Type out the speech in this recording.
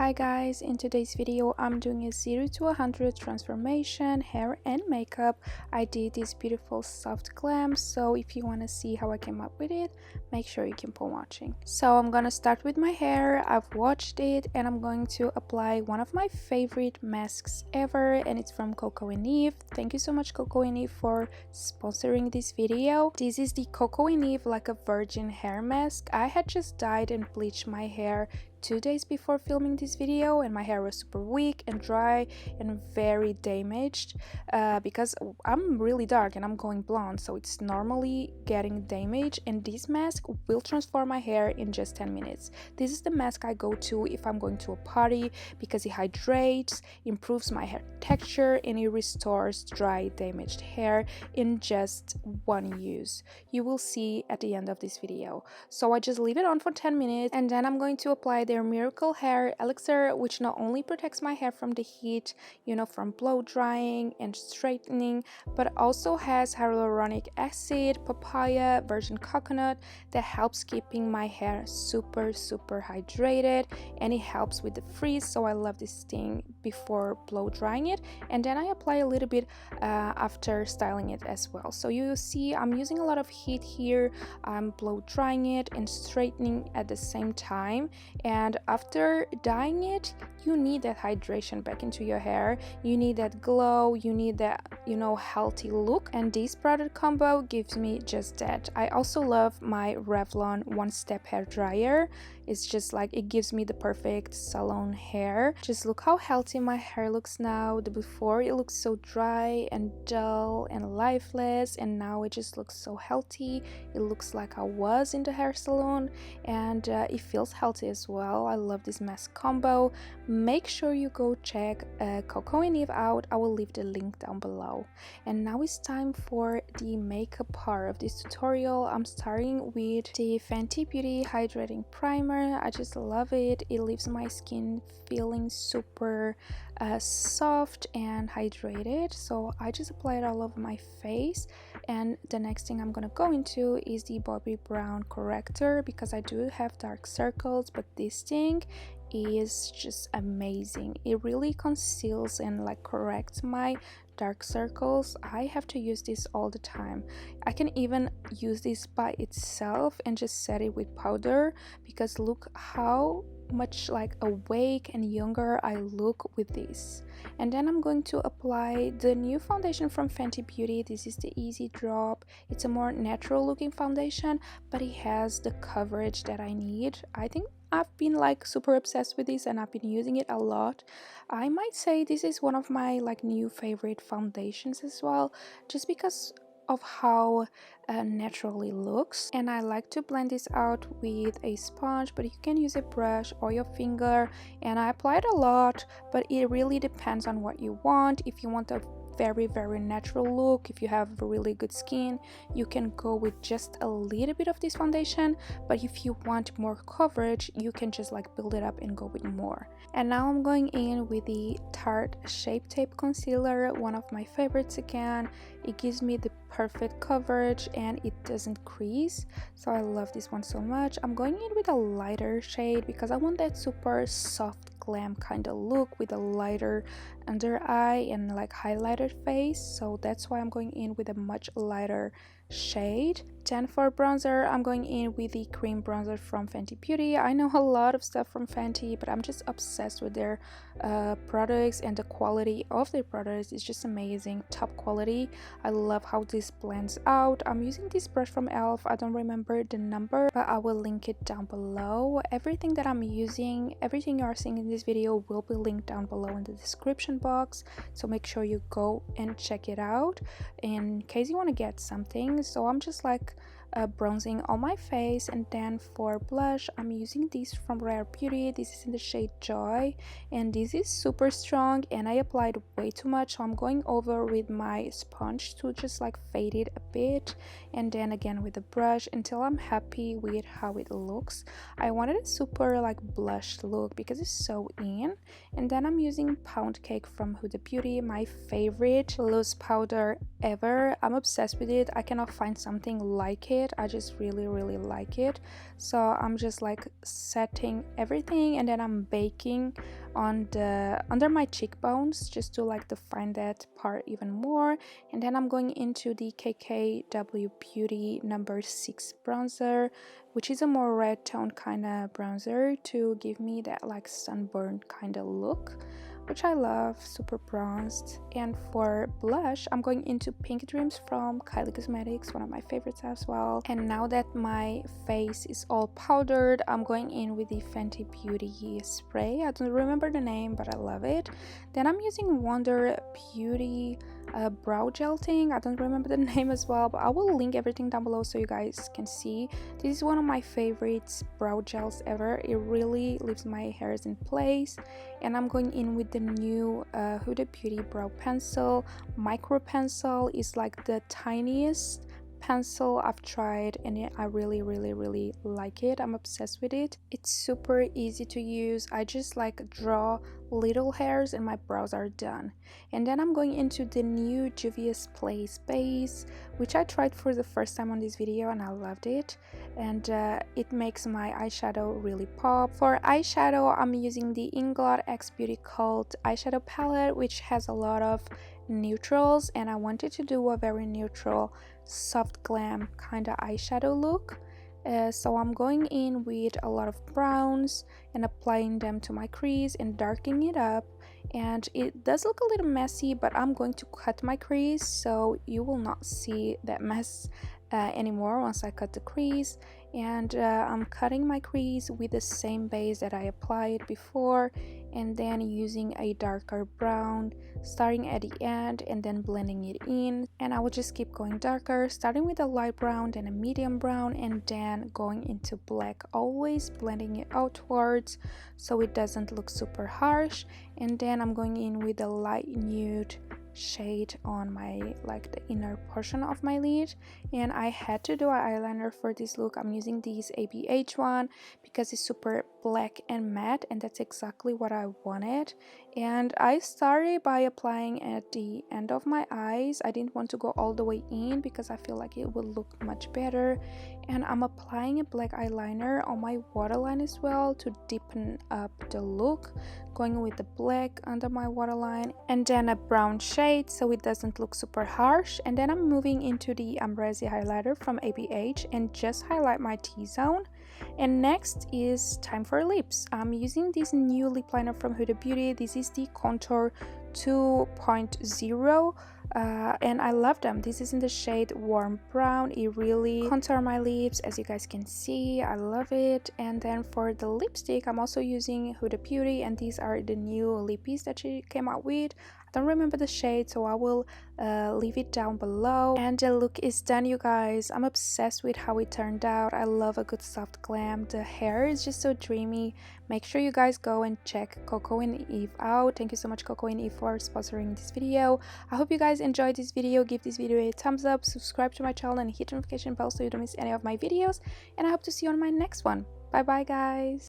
Hi guys, in today's video I'm doing a 0 to 100 transformation, hair and makeup. I did this beautiful soft glam, so if you want to see how I came up with it, make sure you keep on watching. So I'm gonna start with my hair. I've watched it and I'm going to apply one of my favorite masks ever, and it's from KKW. Thank you so much KKW for sponsoring this video. This is the KKW like a virgin hair mask. I had just dyed and bleached my hair 2 days before filming this video, and my hair was super weak and dry and very damaged because I'm really dark and I'm going blonde, so it's normally getting damaged, and this mask will transform my hair in just 10 minutes. This is the mask I go to if I'm going to a party because it hydrates, improves my hair texture, and it restores dry damaged hair in just one use. You will see at the end of this video. So I just leave it on for 10 minutes and then I'm going to apply their miracle hair elixir, which not only protects my hair from the heat, from blow drying and straightening, but also has hyaluronic acid, papaya, virgin coconut that helps keeping my hair super hydrated, and it helps with the frizz. So I love this thing before blow drying it, and then I apply a little bit after styling it as well. So you see I'm using a lot of heat here. I'm blow drying it and straightening at the same time, and after dyeing it you need that hydration back into your hair, you need that glow, you need that healthy look, and this product combo gives me just that. I also love my Revlon one step hair dryer. It's just like it gives me the perfect salon hair. Just look how healthy my hair looks now. The before it looks so dry and dull and lifeless, and now it just looks so healthy. It looks like I was in the hair salon, and it feels healthy as well. I love this mask combo. Make sure you go check KKW out. I will leave the link down below. And now it's time for the makeup part of this tutorial. I'm starting with the Fenty Beauty hydrating primer. I just love it. It leaves my skin feeling super soft and hydrated, so I just apply it all over my face. And the next thing I'm gonna go into is the Bobbi Brown corrector, because I do have dark circles, but this thing is just amazing. It really conceals and corrects my dark circles. I have to use this all the time. I can even use this by itself and just set it with powder, because look how much awake and younger I look with this. And then I'm going to apply the new foundation from Fenty Beauty. This is the Easy Drop. It's a more natural looking foundation, but it has the coverage that I need. I think I've been super obsessed with this and I've been using it a lot. I might say this is one of my new favorite foundations as well, just because of how natural it looks. And I like to blend this out with a sponge, but you can use a brush or your finger, and I apply it a lot, but it really depends on what you want. If you want a very natural look, if you have really good skin, you can go with just a little bit of this foundation, but if you want more coverage, you can just build it up and go with more. And now I'm going in with the Tarte Shape Tape Concealer, one of my favorites again. It gives me the perfect coverage and it doesn't crease, so I love this one so much. I'm going in with a lighter shade because I want that super soft glam kind of look with a lighter under eye and highlighted face, so that's why I'm going in with a much lighter shade. Then for bronzer, I'm going in with the cream bronzer from Fenty Beauty. I know a lot of stuff from Fenty, but I'm just obsessed with their products, and the quality of their products is just amazing, top quality. I love how this blends out. I'm using this brush from ELF. I don't remember the number, but I will link it down below. Everything that I'm using, everything you are seeing in this video will be linked down below in the description box, so make sure you go and check it out in case you want to get something. So I'm just bronzing on my face. And then for blush, I'm using this from Rare Beauty. This is in the shade Joy, and this is super strong, and I applied way too much, so I'm going over with my sponge to just fade it a bit, and then again with the brush until I'm happy with how it looks. I wanted a super blush look because it's so in. And then I'm using Pound Cake from Huda Beauty, my favorite loose powder ever. I'm obsessed with it. I cannot find something like it. it. I just really like it. So I'm just like setting everything, and then I'm baking on the under my cheekbones just to like define that part even more. And then I'm going into the KKW Beauty number 6 bronzer, which is a more red tone kind of bronzer to give me that like sunburned kind of look, which I love, super bronzed. And for blush, I'm going into Pink Dreams from Kylie Cosmetics, one of my favorites as well. And now that my face is all powdered, I'm going in with the Fenty Beauty spray. I don't remember the name, but I love it. Then I'm using Wonder Beauty brow gel thing. I don't remember the name as well, but I will link everything down below so you guys can see. This is one of my favorites brow gels ever. It really leaves my hairs in place. And I'm going in with the new Huda Beauty brow pencil. Micro pencil is like the tiniest pencil I've tried, and I really like it. I'm obsessed with it. It's super easy to use. I just like draw little hairs and my brows are done. And then I'm going into the new Juvia's Place base, which I tried for the first time on this video and I loved it. And it makes my eyeshadow really pop. For eyeshadow, I'm using the Inglot X Beauty Cult eyeshadow palette, which has a lot of neutrals, and I wanted to do a very neutral soft glam kind of eyeshadow look. So I'm going in with a lot of browns and applying them to my crease and darkening it up. And it does look a little messy, but I'm going to cut my crease so you will not see that mess anymore once I cut the crease. And I'm cutting my crease with the same base that I applied before, and then using a darker brown starting at the end and then blending it in. And I will just keep going darker, starting with a light brown, then a medium brown, and then going into black, always blending it outwards so it doesn't look super harsh. And then I'm going in with a light nude shade on my like the inner portion of my lid. And I had to do an eyeliner for this look. I'm using this ABH one because it's super black and matte, and that's exactly what I wanted. And I started by applying at the end of my eyes. I didn't want to go all the way in because I feel like it would look much better. And I'm applying a black eyeliner on my waterline as well to deepen up the look, going with the black under my waterline and then a brown shade so it doesn't look super harsh. And then I'm moving into the Ambrasi highlighter from ABH and just highlight my T-zone. And next is time for lips. I'm using this new lip liner from Huda Beauty. This is the Contour 2.0 and I love them. This is in the shade warm brown. It really contour my lips, as you guys can see. I love it. And then for the lipstick, I'm also using Huda Beauty, and these are the new lippies that she came out with. I don't remember the shade, so I will leave it down below. And the look is done, you guys. I'm obsessed with how it turned out. I love a good soft glam. The hair is just so dreamy. Make sure you guys go and check Coco and Eve out. Thank you so much, Coco and Eve, for sponsoring this video. I hope you guys enjoyed this video. Give this video a thumbs up, subscribe to my channel, and hit the notification bell so you don't miss any of my videos. And I hope to see you on my next one. Bye bye, guys.